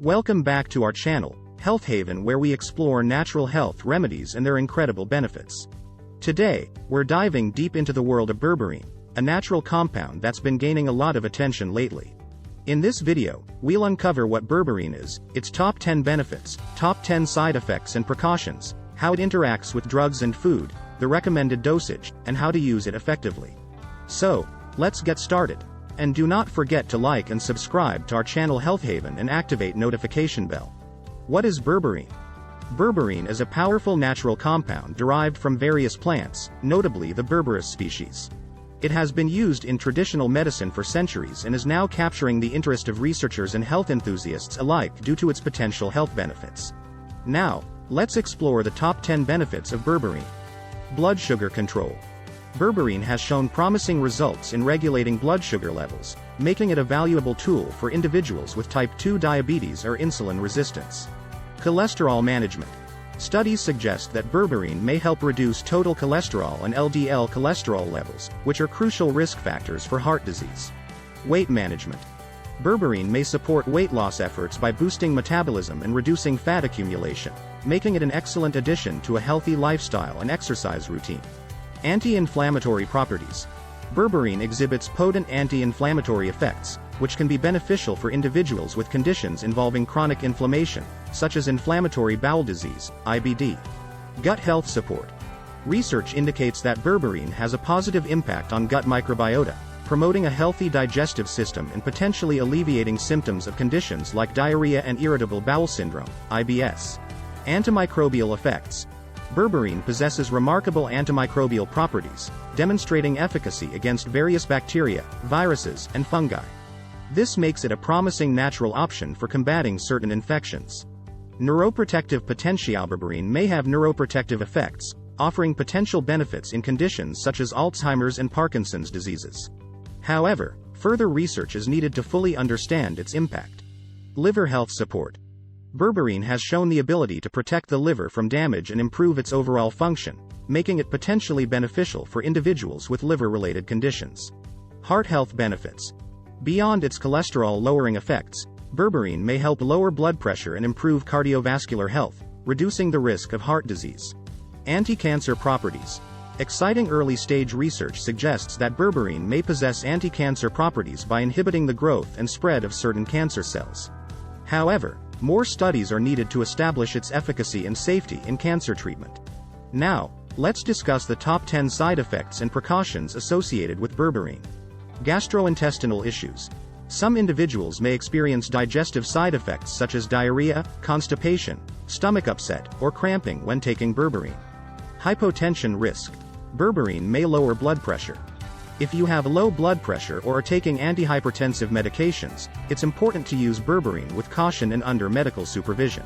Welcome back to our channel, Health Haven, where we explore natural health remedies and their incredible benefits. Today, we're diving deep into the world of berberine, a natural compound that's been gaining a lot of attention lately. In this video, we'll uncover what berberine is, its top 10 benefits, top 10 side effects and precautions, how it interacts with drugs and food, the recommended dosage, and how to use it effectively. So, let's get started. And do not forget to like and subscribe to our channel Health Haven and activate notification bell. What is berberine? Berberine is a powerful natural compound derived from various plants, notably the Berberis species. It has been used in traditional medicine for centuries and is now capturing the interest of researchers and health enthusiasts alike due to its potential health benefits. Now, let's explore the top 10 benefits of berberine. Blood sugar control. Berberine has shown promising results in regulating blood sugar levels, making it a valuable tool for individuals with type 2 diabetes or insulin resistance. Cholesterol management. Studies suggest that berberine may help reduce total cholesterol and LDL cholesterol levels, which are crucial risk factors for heart disease. Weight management. Berberine may support weight loss efforts by boosting metabolism and reducing fat accumulation, making it an excellent addition to a healthy lifestyle and exercise routine. Anti-inflammatory properties. Berberine exhibits potent anti-inflammatory effects, which can be beneficial for individuals with conditions involving chronic inflammation, such as inflammatory bowel disease, IBD. Gut health support. Research indicates that berberine has a positive impact on gut microbiota, promoting a healthy digestive system and potentially alleviating symptoms of conditions like diarrhea and irritable bowel syndrome, IBS. Antimicrobial effects. Berberine possesses remarkable antimicrobial properties, demonstrating efficacy against various bacteria, viruses, and fungi. This makes it a promising natural option for combating certain infections. Neuroprotective potential. Berberine may have neuroprotective effects, offering potential benefits in conditions such as Alzheimer's and Parkinson's diseases. However, further research is needed to fully understand its impact. Liver health support. Berberine has shown the ability to protect the liver from damage and improve its overall function, making it potentially beneficial for individuals with liver-related conditions. Heart health benefits. Beyond its cholesterol-lowering effects, berberine may help lower blood pressure and improve cardiovascular health, reducing the risk of heart disease. Anti-cancer properties. Exciting early-stage research suggests that berberine may possess anti-cancer properties by inhibiting the growth and spread of certain cancer cells. However, more studies are needed to establish its efficacy and safety in cancer treatment. Now, let's discuss the top 10 side effects and precautions associated with berberine. Gastrointestinal issues. Some individuals may experience digestive side effects such as diarrhea, constipation, stomach upset, or cramping when taking berberine. Hypotension risk. Berberine may lower blood pressure. If you have low blood pressure or are taking antihypertensive medications, it's important to use berberine with caution and under medical supervision.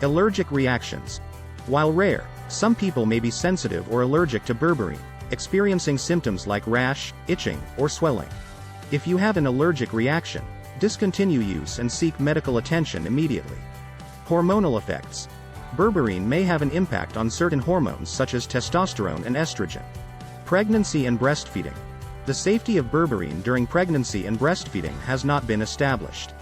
Allergic reactions. While rare, some people may be sensitive or allergic to berberine, experiencing symptoms like rash, itching, or swelling. If you have an allergic reaction, discontinue use and seek medical attention immediately. Hormonal effects. Berberine may have an impact on certain hormones such as testosterone and estrogen. Pregnancy and breastfeeding. The safety of berberine during pregnancy and breastfeeding has not been established.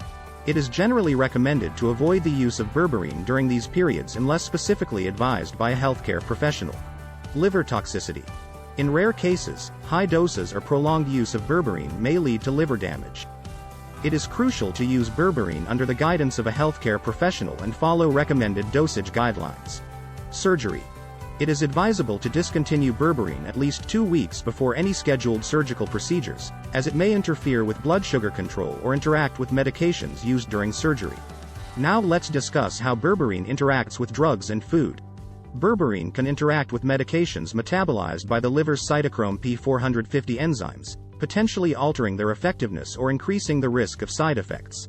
It is generally recommended to avoid the use of berberine during these periods unless specifically advised by a healthcare professional. Liver toxicity. In rare cases, high doses or prolonged use of berberine may lead to liver damage. It is crucial to use berberine under the guidance of a healthcare professional and follow recommended dosage guidelines. Surgery. It is advisable to discontinue berberine at least 2 weeks before any scheduled surgical procedures, as it may interfere with blood sugar control or interact with medications used during surgery. Now let's discuss how berberine interacts with drugs and food. Berberine can interact with medications metabolized by the liver's cytochrome P450 enzymes, potentially altering their effectiveness or increasing the risk of side effects.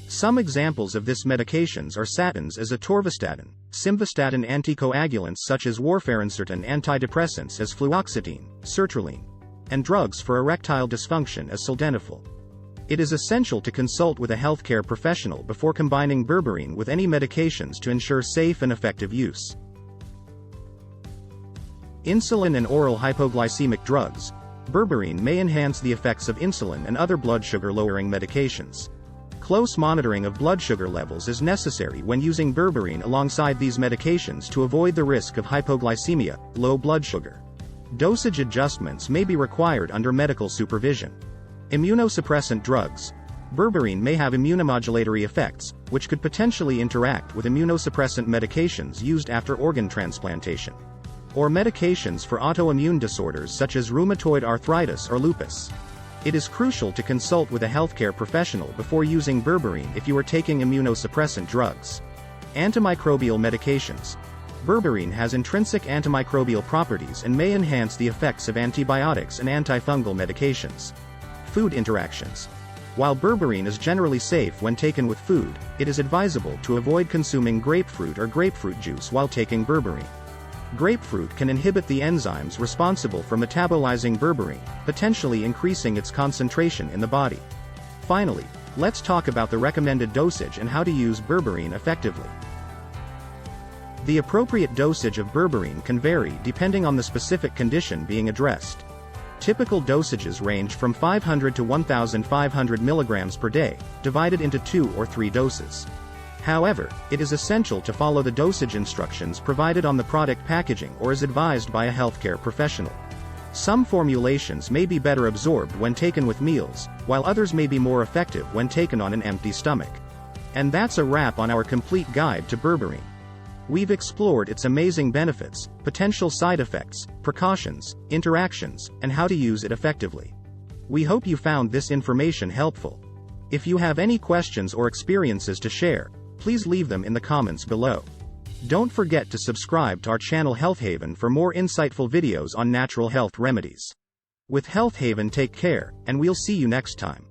Some examples of this medications are statins as atorvastatin, simvastatin anticoagulants such as warfarin, certain antidepressants as fluoxetine, sertraline, and drugs for erectile dysfunction as sildenafil. It is essential to consult with a healthcare professional before combining berberine with any medications to ensure safe and effective use. Insulin and oral hypoglycemic drugs. Berberine may enhance the effects of insulin and other blood sugar-lowering medications. Close monitoring of blood sugar levels is necessary when using berberine alongside these medications to avoid the risk of hypoglycemia, low blood sugar. Dosage adjustments may be required under medical supervision. Immunosuppressant drugs. Berberine may have immunomodulatory effects, which could potentially interact with immunosuppressant medications used after organ transplantation, or medications for autoimmune disorders such as rheumatoid arthritis or lupus. It is crucial to consult with a healthcare professional before using berberine if you are taking immunosuppressant drugs. Antimicrobial medications. Berberine has intrinsic antimicrobial properties and may enhance the effects of antibiotics and antifungal medications. Food interactions. While berberine is generally safe when taken with food, it is advisable to avoid consuming grapefruit or grapefruit juice while taking berberine. Grapefruit can inhibit the enzymes responsible for metabolizing berberine, potentially increasing its concentration in the body. Finally, let's talk about the recommended dosage and how to use berberine effectively. The appropriate dosage of berberine can vary depending on the specific condition being addressed. Typical dosages range from 500 to 1,500 mg per day, divided into 2 or 3 doses. However, it is essential to follow the dosage instructions provided on the product packaging or as advised by a healthcare professional. Some formulations may be better absorbed when taken with meals, while others may be more effective when taken on an empty stomach. And that's a wrap on our complete guide to berberine. We've explored its amazing benefits, potential side effects, precautions, interactions, and how to use it effectively. We hope you found this information helpful. If you have any questions or experiences to share, please leave them in the comments below. Don't forget to subscribe to our channel Health Haven for more insightful videos on natural health remedies. With Health Haven, take care, and we'll see you next time.